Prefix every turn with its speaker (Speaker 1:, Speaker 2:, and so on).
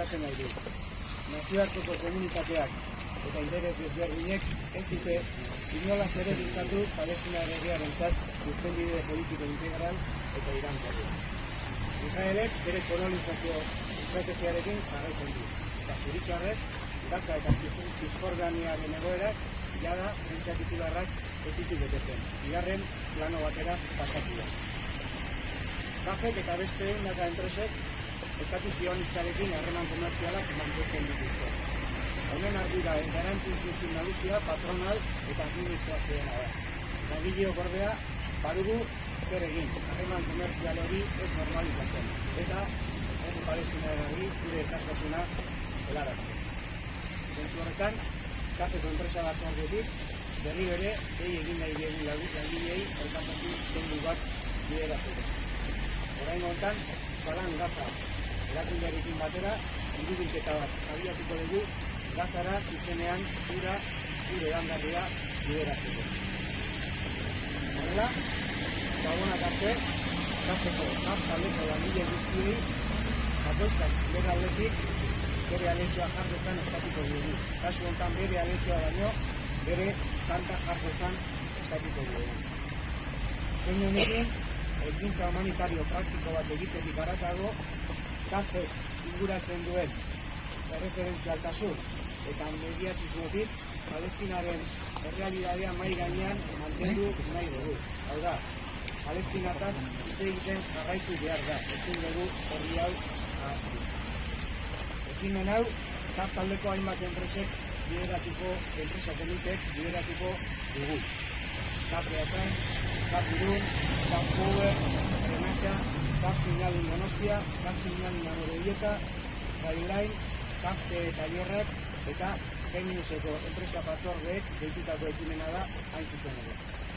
Speaker 1: aipatzen nahi du. Nazioarteko komunitateak eta interes desberdinek ez dute inolaz ere bultzatu Palestina herriarentzat irtenbide politiko integral eta iraunkorra. Israelek bere kolonizazio estrategiarekin jarraitzen du. Eta zoritxarrez, Gaza eta Zisjordaniaren egoerak jada prentsa titularrak ez ditu betetzen. Bigarren plano batera pasatu da. Gazek eta beste hainbat enpresek estatu zionistarekin harreman komertzialak mantentzen dituzte. Honen ardura eta erantzukizun nagusia patronal eta administrazioena da. Langileok ordea badugu zer egin, harreman komertzial hori ez normalizatzen, eta herri palestinarrari gure eskastasuna helarazten. Zentzu horretan, Gazeko enpresa batzordetik berriro ere dei egin nahi diegu langileei elkartasun zendu bat bideratzeko. Oraingo honetan, Salam Gaza erakundearekin batera hirubilketa bat abiatuko dugu Gazara zuzenean gure langarria bideratzeko. Horrela, gabonak arte, Gazeko taldeko langile guztiei bakoitzak bere aldetik bere aletxoa jar dezan eskatuko dugu. Kasu honetan bere aletxoa baino, bere kanta jar dezan eskatuko dugu. Zein honekin, ekintza humanitario praktiko bat egitetik haratago, Gazek inguratzen duen erreferentzialtasun eta mediatizmotik Palestinaren errealitatea mahai gainean mantendu nahi dugu. Hau da, Palestinataz hitz egiten jarraitu behar da, ezin dugu horri hau ahaztu. Ekimen hau, Gaz taldeko hainbat enpresek enpresa komitek bideratuko dugu. Gaz Beasain, Gaz Irun, Gaz Power, Renasa, Gaz Signalin Donostia, Gaz Signalin Amorellieta, Railline, Gaz Tallerrak eta Geminuseko enpresa batzordeek deitutako ekimena da hain zuzen ere.